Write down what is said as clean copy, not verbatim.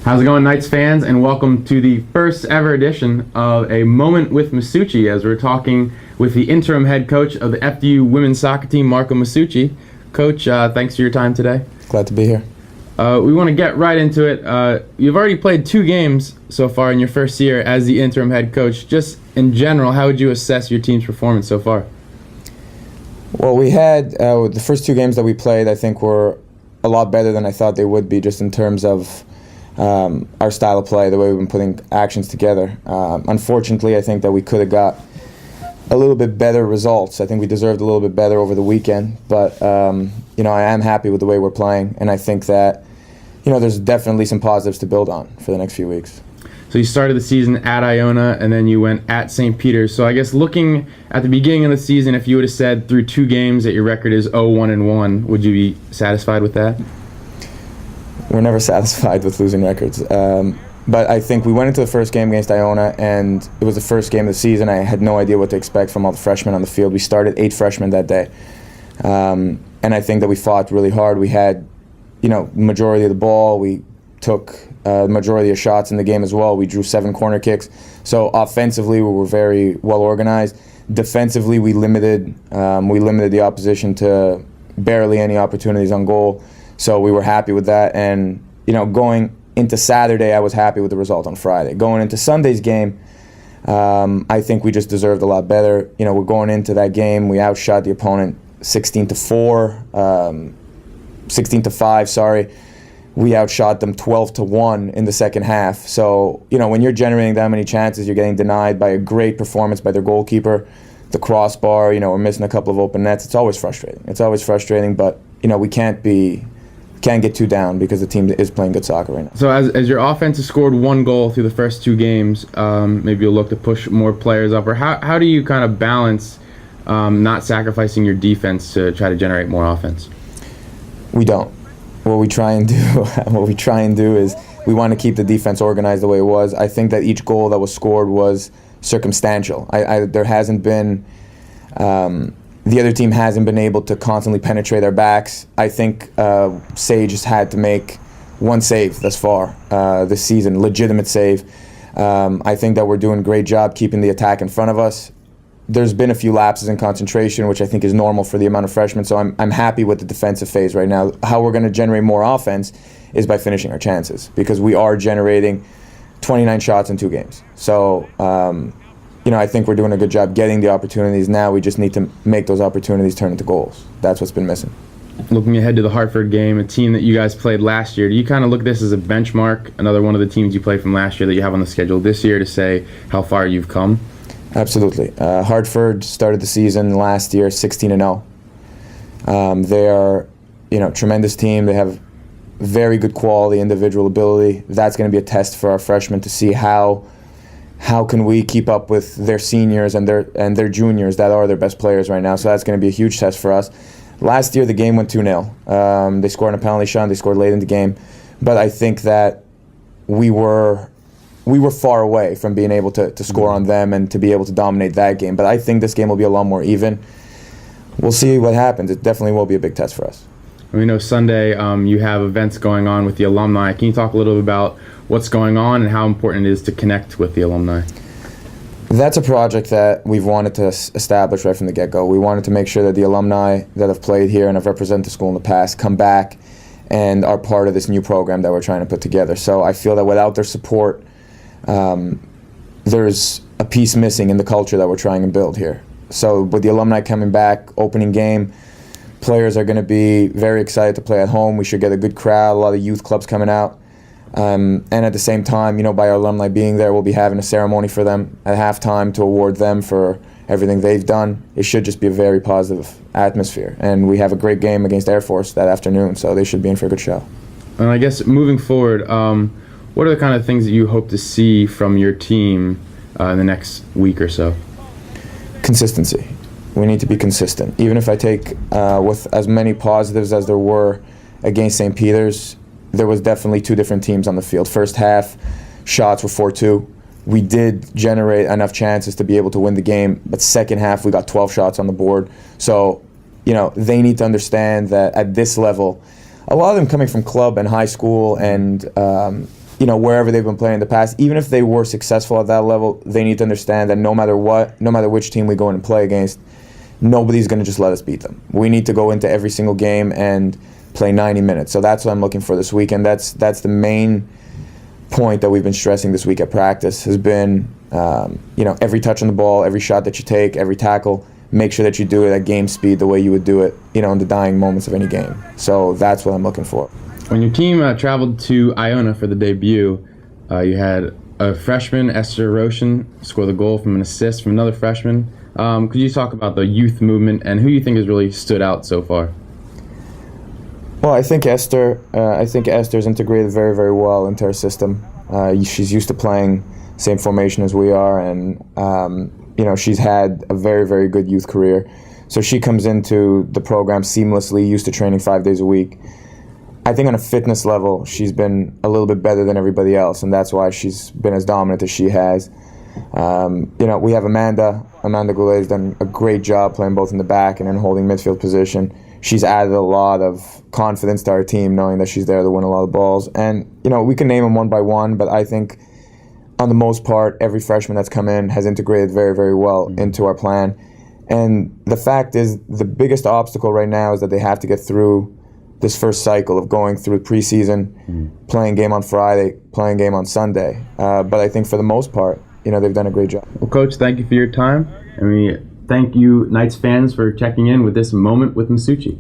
How's it going, Knights fans, and welcome to the first ever edition of A Moment with Masucci, as we're talking with the interim head coach of the FDU women's soccer team, Marco Masucci. Coach, thanks for your time today. Glad to be here. We want to get right into it. You've already played 2 games so far in your first year as the interim head coach. Just in general, how would you assess your team's performance so far? Well, we had the first 2 games that we played, I think, were a lot better than I thought they would be, just in terms of our style of play, the way we've been putting actions together. Unfortunately, I think that we could have got a little bit better results. I think we deserved a little bit better over the weekend, but I am happy with the way we're playing, and I think that there's definitely some positives to build on for the next few weeks. So you started the season at Iona, and then you went at St. Peter's. So I guess looking at the beginning of the season, if you would have said through 2 games that your record is 0-1-1, would you be satisfied with that? We're never satisfied with losing records. But I think we went into the first game against Iona, and it was the first game of the season. I had no idea what to expect from all the freshmen on the field. We started 8 freshmen that day. And I think that we fought really hard. We had, majority of the ball. We took the majority of shots in the game as well. We drew 7 corner kicks. So offensively, we were very well organized. Defensively, we limited the opposition to barely any opportunities on goal. So we were happy with that, and going into Saturday, I was happy with the result on Friday. Going into Sunday's game, I think we just deserved a lot better. We're going into that game, we outshot the opponent 16-5. Sorry, we outshot them 12-1 in the second half. So when you're generating that many chances, you're getting denied by a great performance by their goalkeeper, the crossbar. We're missing a couple of open nets. It's always frustrating. But we can't get too down because the team is playing good soccer right now. So as your offense has scored 1 goal through the first 2 games, maybe you'll look to push more players up, or how do you kind of balance not sacrificing your defense to try to generate more offense? We don't. What we try and do is we want to keep the defense organized the way it was. I think that each goal that was scored was circumstantial. There hasn't been the other team hasn't been able to constantly penetrate our backs. I think Sage has had to make 1 save thus far this season, legitimate save. I think that we're doing a great job keeping the attack in front of us. There's been a few lapses in concentration, which I think is normal for the amount of freshmen, so I'm happy with the defensive phase right now. How we're going to generate more offense is by finishing our chances, because we are generating 29 shots in 2 games. So I think we're doing a good job getting the opportunities. Now we just need to make those opportunities turn into goals. That's what's been missing. Looking ahead to the Hartford game, a team that you guys played last year, do you kind of look at this as a benchmark, another one of the teams you played from last year that you have on the schedule this year, to say how far you've come? Absolutely. Hartford started the season last year 16-0. They are, tremendous team. They have very good quality, individual ability. That's going to be a test for our freshmen to see how can we keep up with their seniors and their juniors that are their best players right now. So that's going to be a huge test for us. Last year the game went 2-0. They scored on a penalty shot. They scored late in the game, but I think that we were far away from being able to score on them and to be able to dominate that game. But I think this game will be a lot more even. We'll see what happens. It definitely will be a big test for us. We know Sunday you have events going on with the alumni. Can you talk a little bit about what's going on and how important it is to connect with the alumni? That's a project that we've wanted to establish right from the get-go. We wanted to make sure that the alumni that have played here and have represented the school in the past come back and are part of this new program that we're trying to put together. So I feel that without their support, there's a piece missing in the culture that we're trying to build here. So with the alumni coming back, opening game, players are going to be very excited to play at home. We should get a good crowd, a lot of youth clubs coming out. And at the same time, by our alumni being there, we'll be having a ceremony for them at halftime to award them for everything they've done. It should just be a very positive atmosphere. And we have a great game against Air Force that afternoon, so they should be in for a good show. And I guess moving forward, what are the kind of things that you hope to see from your team in the next week or so? Consistency. We need to be consistent. Even if I take with as many positives as there were against St. Peter's, there was definitely 2 different teams on the field. First half, shots were 4-2. We did generate enough chances to be able to win the game, but second half we got 12 shots on the board. So, they need to understand that at this level, a lot of them coming from club and high school and wherever they've been playing in the past, even if they were successful at that level, they need to understand that no matter what, no matter which team we go in and play against, nobody's going to just let us beat them. We need to go into every single game and play 90 minutes. So that's what I'm looking for this weekend. That's the main point that we've been stressing this week at practice has been, every touch on the ball, every shot that you take, every tackle, make sure that you do it at game speed the way you would do it, in the dying moments of any game. So that's what I'm looking for. When your team traveled to Iona for the debut, you had a freshman, Esther Roshan, score the goal from an assist from another freshman. Could you talk about the youth movement and who you think has really stood out so far? Well, I think Esther's integrated very, very well into our system. She's used to playing same formation as we are, and she's had a very, very good youth career. So she comes into the program seamlessly, used to training 5 days a week. I think on a fitness level, she's been a little bit better than everybody else, and that's why she's been as dominant as she has. We have Amanda. Amanda Goulet has done a great job playing both in the back and in holding midfield position. She's added a lot of confidence to our team, knowing that she's there to win a lot of balls. And, we can name them one by one, but I think on the most part, every freshman that's come in has integrated very, very well into our plan. And the fact is, the biggest obstacle right now is that they have to get through this first cycle of going through preseason, playing game on Friday, playing game on Sunday. But I think for the most part, they've done a great job. Well, Coach, thank you for your time. And we thank you, Knights fans, for checking in with this moment with Masucci.